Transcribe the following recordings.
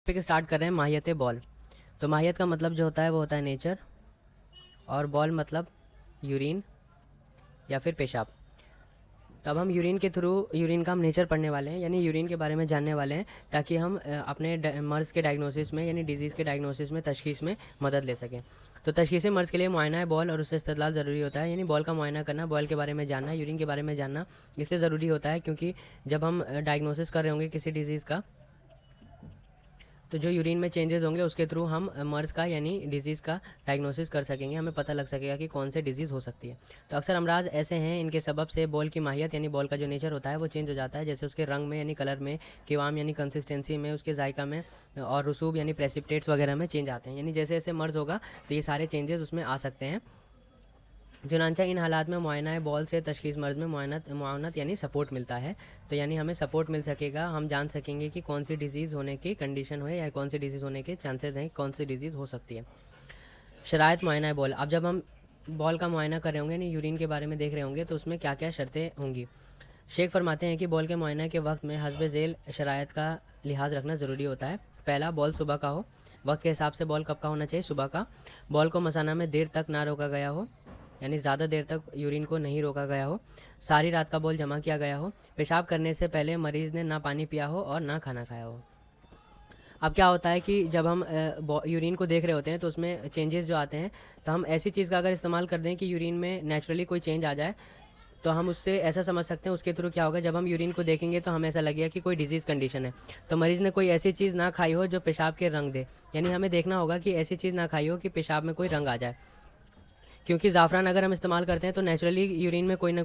Topic start कर रहे हैं माहियत बॉल। तो माहियत का मतलब जो होता है वो होता है नेचर, और बॉल मतलब यूरिन या फिर पेशाब। तो अब हम यूरिन के थ्रू यूरिन का हम नेचर पढ़ने वाले हैं, यानी यूरिन के बारे में जानने वाले हैं, ताकि हम अपने मर्ज़ के डायग्नोसिस में यानी डिजीज़ के डायग्नोसिस में तशखीस में मदद ले सकें। तो तशखीसी मर्ज़ के लिए मुआयना है बॉल और उससे इस्तेदलाल ज़रूरी होता है, यानी बॉल का मुआयना करना, बॉल के बारे में जानना, यूरिन के बारे में जानना इसलिए ज़रूरी होता है क्योंकि जब हम डायग्नोसिस कर रहे होंगे किसी डिज़ीज़ का, तो जो यूरिन में चेंजेस होंगे उसके थ्रू हम मर्ज़ का यानी डिजीज़ का डायग्नोसिस कर सकेंगे, हमें पता लग सकेगा कि कौन से डिजीज़ हो सकती है। तो अक्सर अमराज ऐसे हैं इनके सबब से बॉल की माहियत यानी बॉल का जो नेचर होता है वो चेंज हो जाता है, जैसे उसके रंग में यानी कलर में, क़िवाम यानी कंसिस्टेंसी में, उसके जायका में, और रसूब यानी प्रेसिपिटेट्स वगैरह में चेंज आते हैं। यानी जैसे जैसे मर्ज़ होगा तो ये सारे चेंजेस उसमें आ सकते हैं। चुनांचा इन हालात में मुआयना बॉल से तशखीस मर्ज़ में मुआवनत यानी सपोर्ट मिलता है। तो यानी हमें सपोर्ट मिल सकेगा, हम जान सकेंगे कि कौन सी डिज़ीज़ होने की कंडीशन हो या कौन सी डिज़ीज़ होने के चांसेस हैं, कौन सी डिज़ीज़ हो सकती है। शराइत मुआयना बॉल। अब जब हम बॉल का मुआयना कर रहे होंगे यानी यूरिन के बारे में देख रहे होंगे तो उसमें क्या क्या शर्तें होंगी। शेख फरमाते हैं कि बॉल के मुआयना के वक्त में हस्ब झेल शराइत का लिहाज रखना ज़रूरी होता है। पहला, बॉल सुबह का हो। वक्त के हिसाब से बॉल कब का होना चाहिए? सुबह का। बॉल को मसाना में देर तक ना रोका गया हो, यानी ज़्यादा देर तक यूरिन को नहीं रोका गया हो। सारी रात का बॉल जमा किया गया हो। पेशाब करने से पहले मरीज़ ने ना पानी पिया हो और ना खाना खाया हो। अब क्या होता है कि जब हम यूरिन को देख रहे होते हैं तो उसमें चेंजेस जो आते हैं, तो हम ऐसी चीज़ का अगर इस्तेमाल कर दें कि यूरिन में नेचुरली कोई चेंज आ जाए, तो हम उससे ऐसा समझ सकते हैं उसके थ्रू क्या होगा। जब हम यूरिन को देखेंगे तो हमें ऐसा लगेगा कि कोई डिजीज़ कंडीशन है, तो मरीज़ ने कोई ऐसी चीज़ ना खाई हो जो पेशाब के रंग दे, यानी हमें देखना होगा कि ऐसी चीज़ ना खाई हो कि पेशाब में कोई रंग आ जाए। क्योंकि ज़ाफ़रान अगर हम इस्तेमाल करते हैं तो नेचुरली यूरिन में कोई ना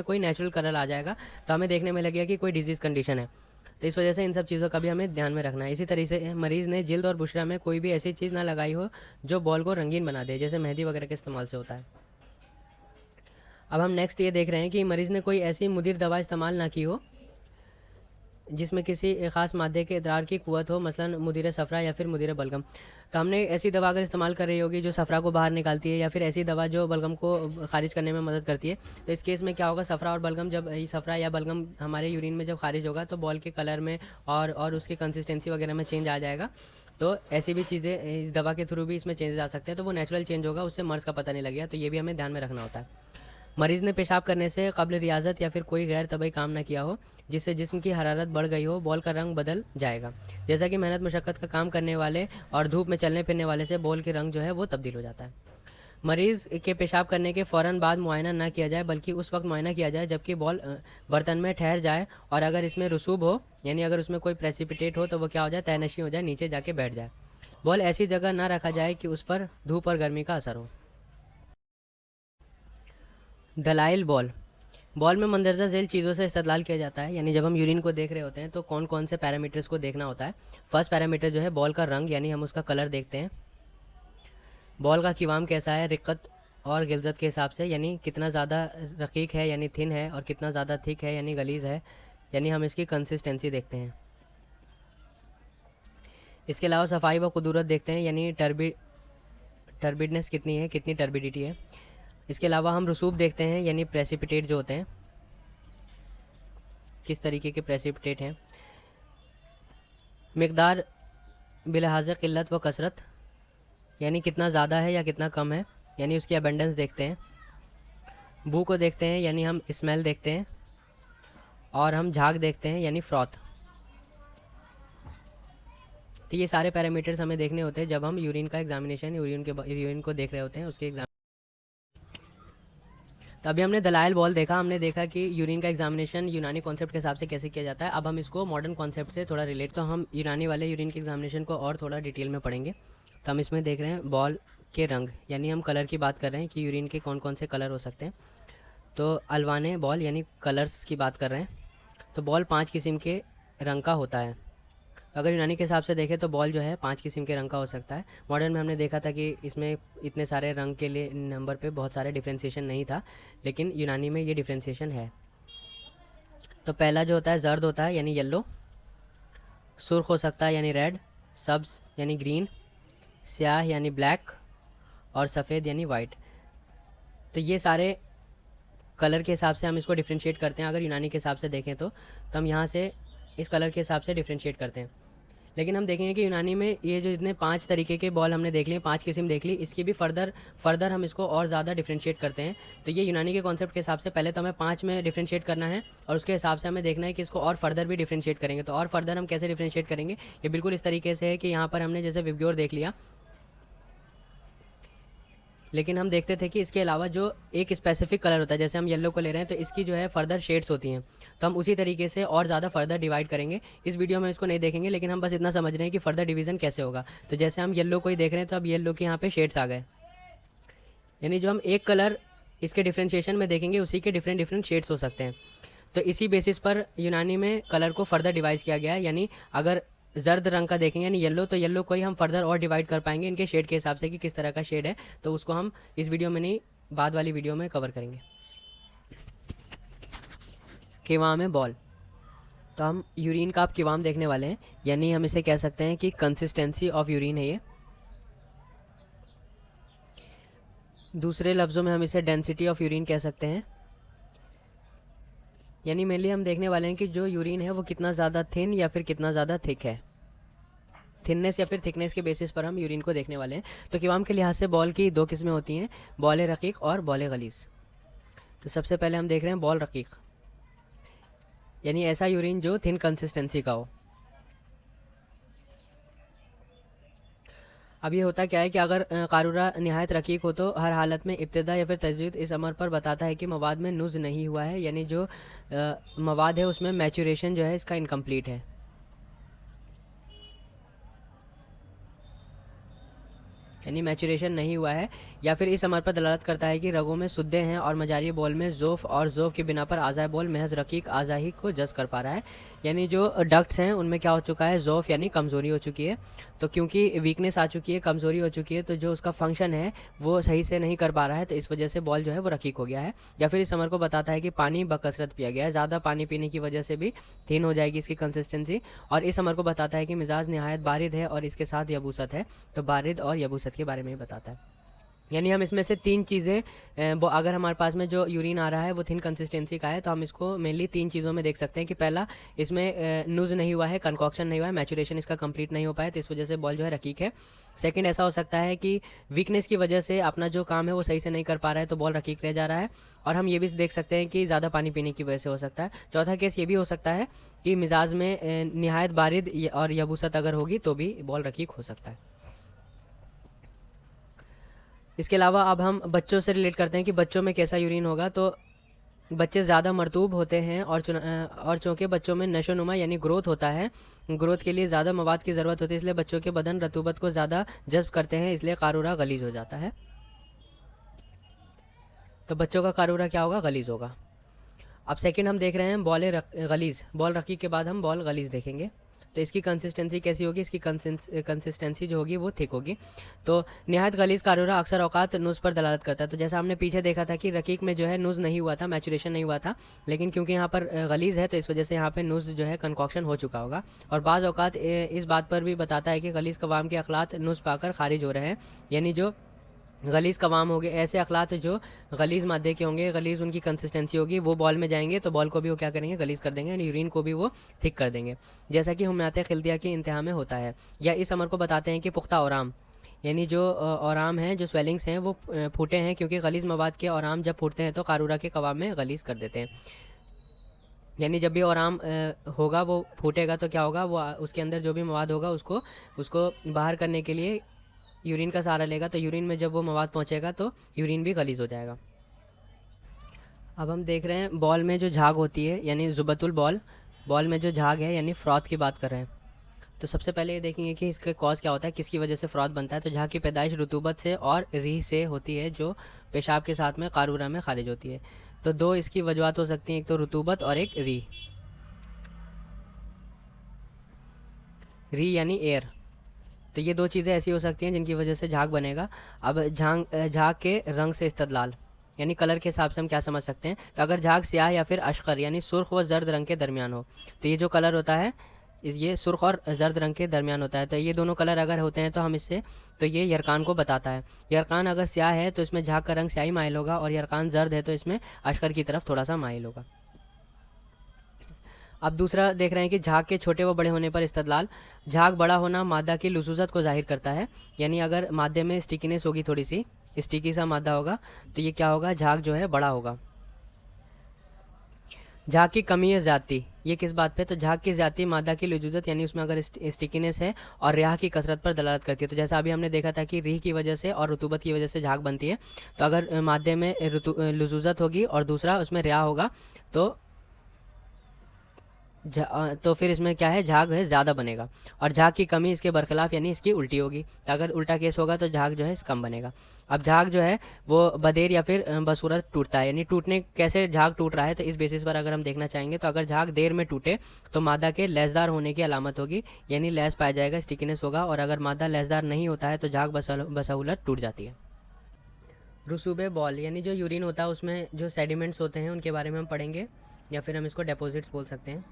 कोई नेचुरल कलर आ जाएगा, तो हमें देखने में लगेगा कि कोई डिजीज़ कंडीशन है। तो इस वजह से इन सब चीज़ों का भी हमें ध्यान में रखना है। इसी तरीके से मरीज़ ने जिल्द और बुशरा में कोई भी ऐसी चीज़ ना लगाई हो जो बॉल को रंगीन बना दे, जैसे मेहंदी वगैरह के इस्तेमाल से होता है। अब हम नेक्स्ट ये देख रहे हैं कि मरीज़ ने कोई ऐसी मुदिर दवा इस्तेमाल ना की हो जिसमें किसी ख़ास मादे के इदरार की क़ुव्वत हो, मसलन मुदिर सफ़रा या फिर मुदिर बलगम। तो हमने ऐसी दवा अगर इस्तेमाल कर रही होगी जो सफ़रा को बाहर निकालती है, या फिर ऐसी दवा जो बलगम को खारिज करने में मदद करती है, तो इस केस में क्या होगा, सफ़रा और बलगम, जब सफ़रा या बलगम हमारे यूरिन में जब खारिज होगा तो बॉल के कलर में और उसकी कंसिस्टेंसी वगैरह में चेंज आ जाएगा। तो ऐसी भी चीज़ें इस दवा के थ्रू भी इसमें चेंजेस आ सकते हैं, तो वो नेचुरल चेंज होगा, उससे मर्ज़ का पता नहीं लगेगा। तो ये भी हमें ध्यान में रखना होता है। मरीज़ ने पेशाब करने से कब्ल रियाजत या फिर कोई गैर तबई काम ना किया हो जिससे जिस्म की हरारत बढ़ गई हो, बॉल का रंग बदल जाएगा। जैसा कि मेहनत मुशक्क़त का काम करने वाले और धूप में चलने फिरने वाले से बॉल के रंग जो है वो तब्दील हो जाता है। मरीज़ के पेशाब करने के फ़ौरन बाद मुआयना ना किया जाए, बल्कि उस वक्त मुआयना किया जाए जबकि बॉल बर्तन में ठहर जाए, और अगर इसमें रसूब हो यानी अगर उसमें कोई प्रेसिपिटेट हो तो वो क्या हो जाए, तयनशी हो जाए, नीचे जाके बैठ जाए। बॉल ऐसी जगह ना रखा जाए कि उस पर धूप और गर्मी का असर हो। दलाइल बॉल। बॉल में मंदरजा झेल चीज़ों से इस्तेदलाल किया जाता है, यानी जब हम यूरिन को देख रहे होते हैं तो कौन कौन से पैरामीटर्स को देखना होता है। फर्स्ट पैरामीटर जो है बॉल का रंग, यानी हम उसका कलर देखते हैं। बॉल का क़िवाम कैसा है, रिक्कत और गिलज़त के हिसाब से, यानी कितना ज़्यादा रकीक है यानी थिन है, और कितना ज़्यादा थिक है यानी गलीज़ है, यानी हम इसकी कंसिस्टेंसी देखते हैं। इसके अलावा सफाई व कुदूरत देखते हैं, यानी टर्बिडनेस कितनी है, कितनी टर्बिडिटी है। इसके अलावा हम रसूब देखते हैं, यानी प्रेसिपिटेट जो होते हैं किस तरीके के प्रेसिपिटेट हैं। मिकदार बिलहाज क़िल्लत व कसरत, यानी कितना ज़्यादा है या कितना कम है, यानी उसकी अबेंडेंस देखते हैं। बू को देखते हैं, यानी हम स्मेल देखते हैं, और हम झाग देखते हैं, यानी फ्रॉथ। तो ये सारे पैरामीटर्स हमें देखने होते हैं जब हम यूरिन का एग्जामिनेशन, यूरिन को देख रहे होते हैं उसके एग्जाम। तो अभी हमने दलाइल बॉल देखा, हमने देखा कि यूरिन का एग्जामिनेशन यूनानी कॉन्सेप्ट के हिसाब से कैसे किया जाता है। अब हम इसको मॉडर्न कॉन्सेप्ट से थोड़ा रिलेट, तो हम यूनानी वाले यूरिन के एग्जामिनेशन को और थोड़ा डिटेल में पढ़ेंगे। तो हम इसमें देख रहे हैं बॉल के रंग, यानी हम कलर की बात कर रहे हैं कि यूरिन के कौन कौन से कलर हो सकते हैं। तो अलवाने बॉल यानी कलर्स की बात कर रहे हैं। तो बॉल 5 किस्म के रंग का होता है। अगर यूनानी के हिसाब से देखें तो बॉल जो है 5 किस्म के रंग का हो सकता है। मॉडर्न में हमने देखा था कि इसमें इतने सारे रंग के लिए नंबर पे बहुत सारे डिफ्रेंशिएशन नहीं था, लेकिन यूनानी में ये डिफ्रेंशिएशन है। तो पहला जो होता है जर्द होता है, यानी येलो। सुर्ख हो सकता है, यानी रेड। सब्ज़ यानी ग्रीन। स्याह यानी ब्लैक। और सफ़ेद यानी वाइट। तो ये सारे कलर के हिसाब से हम इसको डिफ्रेंशिएट करते हैं। अगर यूनानी के हिसाब से देखें तो हम यहाँ से इस कलर के हिसाब से डिफ्रेंशिएट करते हैं। लेकिन हम देखेंगे कि यूनानी में ये जो इतने 5 तरीके के बॉल हमने देख लिए, 5 किस्म देख ली, इसकी भी फर्दर हम इसको और ज़्यादा डिफ्रेंशिएट करते हैं। तो ये यूनानी के कॉन्सेप्ट के हिसाब से पहले तो हमें 5 में डिफ्रेंशिएट करना है और उसके हिसाब से हमें देखना है कि इसको और फर्दर भी डिफ्रेंशिएट करेंगे। तो और फर्दर हम कैसे डिफ्रेंशिएट करेंगे, ये बिल्कुल इस तरीके से है कि यहाँ पर हमने जैसे विबग्योर देख लिया, लेकिन हम देखते थे कि इसके अलावा जो एक स्पेसिफिक कलर होता है, जैसे हम येलो को ले रहे हैं तो इसकी जो है फर्दर शेड्स होती हैं, तो हम उसी तरीके से और ज़्यादा फर्दर डिवाइड करेंगे। इस वीडियो में इसको नहीं देखेंगे, लेकिन हम बस इतना समझ रहे हैं कि फर्दर डिवीजन कैसे होगा। तो जैसे हम येलो को ही देख रहे हैं तो अब येलो के यहाँ पे शेड्स आ गए, यानी जो हम एक कलर इसके डिफ्रेंशिएशन में देखेंगे उसी के डिफरेंट डिफरेंट शेड्स हो सकते हैं। तो इसी बेसिस पर यूनानी में कलर को फर्दर डिवाइड किया गया है, यानी अगर जर्द रंग का देखेंगे यानी येलो, तो येलो को ही हम फर्दर और डिवाइड कर पाएंगे इनके शेड के हिसाब से कि किस तरह का शेड है। तो उसको हम इस वीडियो में नहीं, बाद वाली वीडियो में कवर करेंगे। किवाम है बॉल, तो हम यूरिन का अब किवाम देखने वाले हैं, यानी हम इसे कह सकते हैं कि कंसिस्टेंसी ऑफ यूरिन है ये। दूसरे लफ्ज़ों में हम इसे डेंसिटी ऑफ यूरिन कह सकते हैं, यानी मेनली हम देखने वाले हैं कि जो यूरिन है वो कितना ज़्यादा थिन या फिर कितना ज़्यादा थिक है। थिननेस या फिर थिकनेस के बेसिस पर हम यूरिन को देखने वाले हैं। तो किवाम के लिहाज से बॉल की 2 किस्में होती हैं, बॉल रकीक और बॉल गलीज़। तो सबसे पहले हम देख रहे हैं बॉल रकीक, यानी ऐसा यूरिन जो थिन कंसिस्टेंसी का हो। अब ये होता क्या है कि अगर कारूरा निहायत रकीक हो तो हर हालत में इब्तिदा या फिर तजदीद इस अमर पर बताता है कि मवाद में नुज़ नहीं हुआ है, यानी जो मवाद है उसमें मैचुरेशन जो है इसका इनकम्प्लीट है। यानी मैचुरेशन नहीं हुआ है, या फिर इस अमर पर दलालत करता है कि रगों में सुद्दे हैं और मजारी बॉल में ज़ोफ़ और ज़ोफ़ की बिना पर आज़ाए बॉल महज रकीक आज़ाही को जज कर पा रहा है। यानी जो डक्ट्स हैं उनमें क्या हो चुका है, ज़ोफ़ यानी कमज़ोरी हो चुकी है। तो क्योंकि वीकनेस आ चुकी है, कमज़ोरी हो चुकी है, तो जो उसका फंक्शन है वो सही से नहीं कर पा रहा है, तो इस वजह से बॉल जो है वो रकीक हो गया है। या फिर इस अमर को बताता है कि पानी बकसरत पिया गया है, ज़्यादा पानी पीने की वजह से भी थिन हो जाएगी इसकी कंसिस्टेंसी। और इस अमर को बताता है कि मिजाज नहायत बारिद है और इसके साथ यबूसत है, तो बारिद और यबूसत के बारे में ही बताता है। यानी हम इसमें से 3 चीज़ें, अगर हमारे पास में जो यूरिन आ रहा है वो थिन कंसिस्टेंसी का है, तो हम इसको मेनली 3 चीज़ों में देख सकते हैं कि पहला, इसमें नुज़ नहीं हुआ है, कंकॉक्शन नहीं हुआ है, मैचुरेशन इसका कंप्लीट नहीं हो पाया, तो इस वजह से बॉल जो है रकीक है। सेकंड, ऐसा हो सकता है कि वीकनेस की वजह से अपना जो काम है वो सही से नहीं कर पा रहा है, तो बॉल रकीक रह जा रहा है। और हम ये भी देख सकते हैं कि ज़्यादा पानी पीने की वजह से हो सकता है। चौथा केस ये भी हो सकता है कि मिजाज में नहायत बारिद और यबूसत अगर होगी तो भी बॉल रकीक हो सकता है। इसके अलावा अब हम बच्चों से रिलेट करते हैं कि बच्चों में कैसा यूरिन होगा। तो बच्चे ज़्यादा मरतूब होते हैं और चूँकि बच्चों में नशोनुमा यानी ग्रोथ होता है, ग्रोथ के लिए ज़्यादा मवाद की ज़रूरत होती है, इसलिए बच्चों के बदन रतूबत को ज़्यादा जज्ब करते हैं, इसलिए कारूरा गलीज़ हो जाता है। तो बच्चों का कारूरा क्या होगा, गलीज़ होगा। अब सेकंड हम देख रहे हैं गलीज़, बॉल रकीक के बाद हम बॉल गलीज़ देखेंगे। तो इसकी कंसिस्टेंसी कैसी होगी, इसकी कंसिस्टेंसी जो होगी वो थिक होगी। तो नहायत गलीज़ कारूरा अक्सर औकात नुज़ पर दलालत करता है। तो जैसा हमने पीछे देखा था कि रकीक में जो है नुज़ नहीं हुआ था, मैचुरेशन नहीं हुआ था, लेकिन क्योंकि यहाँ पर गलीज़ है तो इस वजह से यहाँ पे नुज़ जो है कंकॉक्शन हो चुका होगा। और बाज़ औकात इस बात पर भी बताता है कि गलीज़ कवाम के अखलात नुज़ पाकर खारिज हो रहे हैं, यानी जो गलीज़ कवाम हो गए, ऐसे अखलात जो गलीज़ मादे के होंगे, गलीज़ उनकी कंसिस्टेंसी होगी, वो बॉल में जाएंगे तो बॉल को भी वो क्या करेंगे, गलीज़ कर देंगे, यानी यूरिन को भी वो थिक कर देंगे, जैसा कि हमनाते खिल्दिया के इंतहा में होता है। या इस अमर को बताते हैं कि पुख्ता औराम, यानी जो औराम हैं, जो स्वेलिंग्स हैं वो फूटे हैं, क्योंकि गलीज़ मवाद के औराम जब फूटते हैं तो कारूरा के कवाम में गलीज़ कर देते हैं। यानी जब भी औराम होगा वो फूटेगा तो क्या होगा, वो उसके अंदर जो भी मवाद होगा उसको बाहर करने के लिए यूरिन का सहारा लेगा, तो यूरिन में जब वो मवाद पहुंचेगा तो यूरिन भी गलीज़ हो जाएगा। अब हम देख रहे हैं बॉल में जो झाग होती है, यानी जुबतुल बॉल में जो झाग है, यानी फ्रॉथ की बात कर रहे हैं। तो सबसे पहले ये देखेंगे कि इसका कॉज क्या होता है, किसकी वजह से फ्रॉथ बनता है। तो झाग की पैदाइश रुतूबत से और रीह से होती है, जो पेशाब के साथ में कारूरा में खारिज होती है। तो 2 इसकी वजूहत हो सकती हैं, एक तो रुतूबत और एक रीह यानी एयर। तो ये 2 चीज़ें ऐसी हो सकती हैं जिनकी वजह से झाग बनेगा। अब झाग के रंग से इस्तदलाल, यानी कलर के हिसाब से हम क्या समझ सकते हैं। तो अगर झाग स्याह या फिर अशकर यानी सुर्ख व जर्द रंग के दरमियान हो, तो ये जो कलर होता है ये सुर्ख और जर्द रंग के दरमियान होता है। तो ये दोनों कलर अगर होते हैं तो हम इससे, तो ये यरकान को बताता है। यरकान अगर स्याह है तो इसमें झाग का रंग स्याही माइल होगा, और यरकान जर्द है तो इसमें अशकर की तरफ थोड़ा सा माइल होगा। अब दूसरा देख रहे हैं कि झाग के छोटे व बड़े होने पर इस्तदलाल। झाग बड़ा होना मादा की लुसूजत को जाहिर करता है, यानी अगर मादे में स्टिकीनेस होगी, थोड़ी सी स्टिकी सा मादा होगा, तो ये क्या होगा, झाग जो है बड़ा होगा। झाग की कमी है ज़्यादती, ये किस बात पे, तो झाग की ज़्यादती मादा की लुजूजत यानी उसमें अगर स्टिकीनेस है और रिहा की कसरत पर दलालत करती है। तो जैसा अभी हमने देखा था कि रिह की वजह से और रुतूबत की वजह से झाग बनती है, तो अगर मादे में लुजूजत होगी और दूसरा उसमें रिहा होगा तो फिर इसमें क्या है, झाग है ज़्यादा बनेगा। और झाग की कमी इसके बरखिलाफ यानी इसकी उल्टी होगी, तो अगर उल्टा केस होगा तो झाग जो है कम बनेगा। अब झाग जो है वो बदेर या फिर बसूरत टूटता है, यानी टूटने कैसे झाग टूट रहा है, तो इस बेसिस पर अगर हम देखना चाहेंगे तो अगर झाग देर में टूटे तो मादा के लैसदार होने की अलामत होगी, यानी लैस पाया जाएगा, स्टिकीनेस होगा। और अगर मादा लैसदार नहीं होता है तो झाग बसहूलत टूट जाती है। रसूबे बॉल यानी जो यूरिन होता है उसमें जो सेडिमेंट्स होते हैं उनके बारे में हम पढ़ेंगे, या फिर हम इसको डिपॉजिट्स बोल सकते हैं।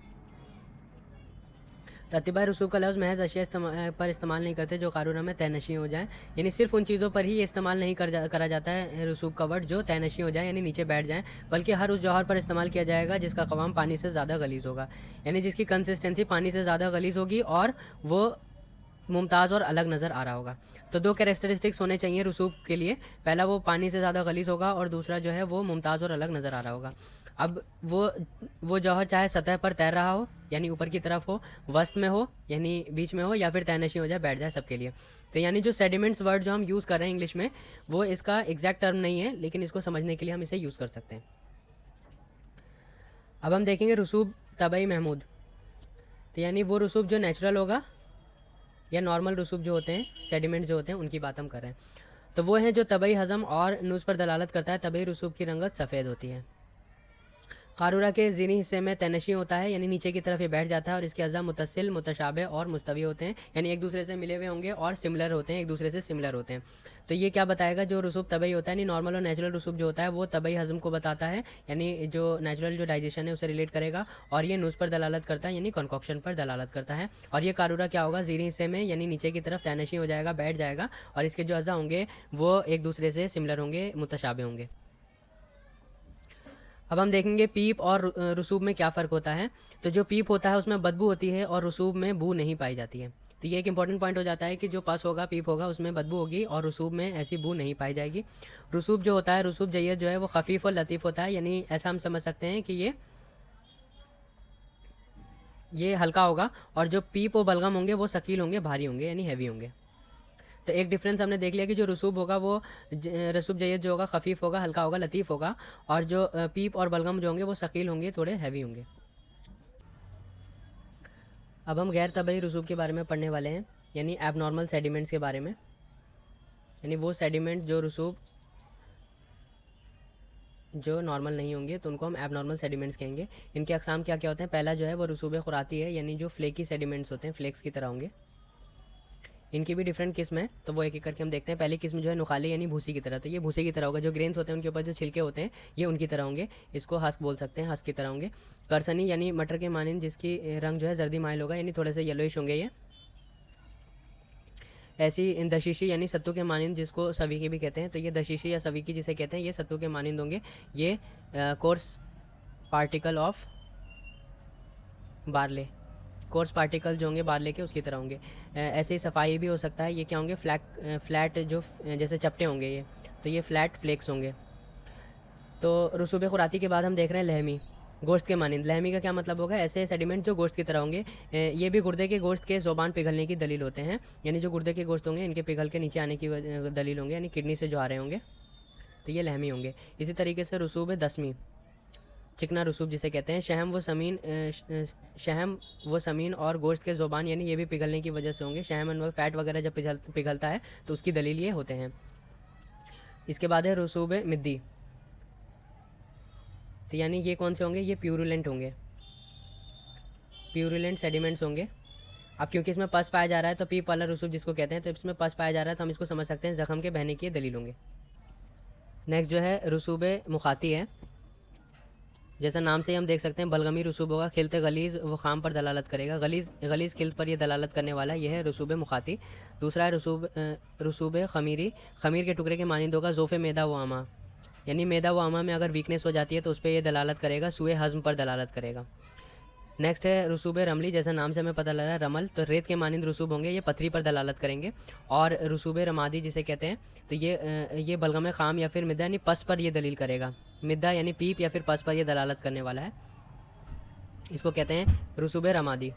ततिबा रसूब का लफ्ज़ महज अशिया पर इस्तेमाल नहीं करते जो कानून में तयनशी हो जाए, यानी सिर्फ उन चीज़ों पर ही ये इस्तेमाल नहीं करा जाता है रसूब का वर्ड जो तयनशी हो जाए यानी नीचे बैठ जाए, बल्कि हर उस जौहर पर इस्तेमाल किया जाएगा जिसका कवाम पानी से ज़्यादा गलीज़ होगा, यानी जिसकी कंसिस्टेंसी पानी से ज़्यादा गलीज़ होगी और वो मुमताज़ और अलग नज़र आ रहा होगा। तो दो कैरेक्टरिस्टिक्स होने चाहिए रसूब के लिए, पहला वो पानी से ज़्यादा गलीज़ होगा और दूसरा जो है वो मुमताज़ और अलग नज़र आ रहा होगा। अब वो जौहर चाहे सतह पर तैर रहा हो यानी ऊपर की तरफ हो, वस्त में हो यानी बीच में हो, या फिर तैनशी हो जाए, बैठ जाए, सबके लिए। तो यानी जो सेडिमेंट्स वर्ड जो हम यूज़ कर रहे हैं इंग्लिश में वो इसका एग्जैक्ट टर्म नहीं है, लेकिन इसको समझने के लिए हम इसे यूज़ कर सकते हैं। अब हम देखेंगे रसूब तबई महमूद, तो यानी वो रसूब जो नेचुरल होगा या नॉर्मल रसूब जो होते हैं, सेडिमेंट्स जो होते हैं, उनकी बात हम कर रहे हैं। तो वो है जो तबई हज़म और नूज़ पर दलालत करता है। तबई रसूब की रंगत सफ़ेद होती है। कारूरा के ज़ीनी हिस्से में तैनशी होता है, यानी नीचे की तरफ ये बैठ जाता है और इसके अज़ा मुतसिल, मुतशाबे और मुस्तवी होते हैं, यानी एक दूसरे से मिले हुए होंगे और सिमिलर होते हैं, एक दूसरे से सिमिलर होते हैं। तो ये क्या बताएगा, जो रसूब तबई होता है यानी नॉर्मल और नेचुरल रसूब जो होता है वो तबई हज़म को बताता है, यानी जो नेचुरल जो डाइजेशन है उसे रिलेट करेगा, और ये नूज़ पर दलालत करता है यानी कॉन्कॉक्शन पर दलालत करता है। और ये कारूरा क्या होगा, ज़ीनी हिस्से में यानी नीचे की तरफ तैनशी हो जाएगा, बैठ जाएगा, और इसके जो अज़ा होंगे वो एक दूसरे से सिमिलर होंगे, मुतशाबे होंगे। अब हम देखेंगे पीप और रसूब में क्या फ़र्क होता है। तो जो पीप होता है उसमें बदबू होती है और रसूब में बू नहीं पाई जाती है। तो ये एक इंपॉर्टेंट पॉइंट हो जाता है कि जो पस होगा, पीप होगा, उसमें बदबू होगी और रसूब में ऐसी बू नहीं पाई जाएगी। रसूब जो होता है, रसूब जय्यद जो है वो खफीफ़ और लतीफ़ होता है, यानी ऐसा हम समझ सकते हैं कि ये हल्का होगा, और जो पीप और बलगम होंगे वो शकील होंगे, भारी होंगे, यानी हैवी होंगे। तो एक डिफरेंस हमने देख लिया कि जो रसूब होगा वो रसूब जय्यद जो होगा खफीफ होगा, हल्का होगा, लतीफ़ होगा, और जो पीप और बलगम जो होंगे वो शकील होंगे, थोड़े हैवी होंगे। अब हम गैर तबई रसूब के बारे में पढ़ने वाले हैं, यानी एबनॉर्मल सेडिमेंट्स के बारे में, यानी वो सेडिमेंट जो रसूब जो नॉर्मल नहीं होंगे तो उनको हम एबनॉर्मल सेडिमेंट्स कहेंगे। इनके अक़साम क्या क्या होते हैं, पहला जो है वो रसूब खुराती है, यानी जो फ्लेकी सेडिमेंट्स होते हैं, फ्लेक्स की तरह होंगे। इनकी भी डिफरेंट किस्म है, तो वो एक एक करके हम देखते हैं। पहली किस्म जो है नुखाली यानी भूसी की तरह, तो ये भूसे की तरह होगा। जो ग्रेन्स होते हैं उनके ऊपर जो छिलके होते हैं ये उनकी तरह होंगे, इसको हस्क बोल सकते हैं, हस्क की तरह होंगे। करसनी यानी मटर के मानिंद, जिसकी रंग जो है जर्दी माइल होगा, यानी थोड़े से येलोइश होंगे ये। ऐसी दशीशी यानी सत्तू के मानिंद, जिसको सवीकी भी कहते हैं, तो ये दशीशी या सवीकी जिसे कहते हैं ये सत्तू के मानिंद होंगे। ये coarse particle of barley, coarse particle जो होंगे बारले के उसकी तरह होंगे। ऐसे ही सफाई भी हो सकता है, ये क्या होंगे, फ्लैट जो जैसे चपटे होंगे ये, तो ये फ्लैट फ्लेक्स होंगे। तो रसूब खुराती के बाद हम देख रहे हैं लहमी, गोश्त के मानिंद। लहमी का क्या मतलब होगा, ऐसे सेडिमेंट जो गोश्त की तरह होंगे। ये भी गुर्दे के गोश्त के ज़ुबान पिघलने की दलील होते हैं, यानी जो गुर्दे के गोश्त होंगे इनके पिघल के नीचे आने की दलील होंगे, यानी किडनी से जो आ रहे होंगे, तो ये लहमी होंगे। इसी तरीके से रसूब दसमी, चिकना रसूब जिसे कहते हैं। शहम वो समीन और गोश्त के ज़ुबान, यानी ये भी पिघलने की वजह से होंगे। शहम फैट वगैरह जब पिघलता है तो उसकी दलील ये होते हैं। इसके बाद है रसूब मिद्दी, तो यानी ये कौन से होंगे, ये प्यूरुलेंट होंगे, प्यूरुलेंट सेडिमेंट्स होंगे। अब क्योंकि इसमें पस पाया जा रहा है तो पीप वाला रसूब जिसको कहते हैं, तो इसमें पस पाया जा रहा है तो हम इसको समझ सकते हैं ज़ख़म के बहने की दलील होंगे। नेक्स्ट जो है रसूब मुखाती है, जैसा नाम से ही हम देख सकते हैं बलगमी रसूब होगा, खिलते गलीज़ व खाम पर दलालत करेगा, गलीज़ खिल्त पर यह दलालत करने वाला यह है रसूब मुखाती। दूसरा है रसूब खमीरी, खमीर के टुकड़े के मानिंद होगा। ज़ोफ़े मैदा व आमा, यानी मैदा व आमा में अगर वीकनेस हो जाती है तो उस पर यह दलालत करेगा, सुए हज़म पर दलालत करेगा। नेक्स्ट है रसूब रमली, जैसा नाम से हमें पता लग रहा है रमल, तो रेत के मानिंद रसूब होंगे, ये पथरी पर दलालत करेंगे। और रसूब रमादी जिसे कहते हैं, तो ये बलगम खाम या फिर मिद्दा यानी पस पर ये दलील करेगा। मिद्दा यानी पीप या फिर पस पर ये दलालत करने वाला है, इसको कहते हैं रसूब रमादी।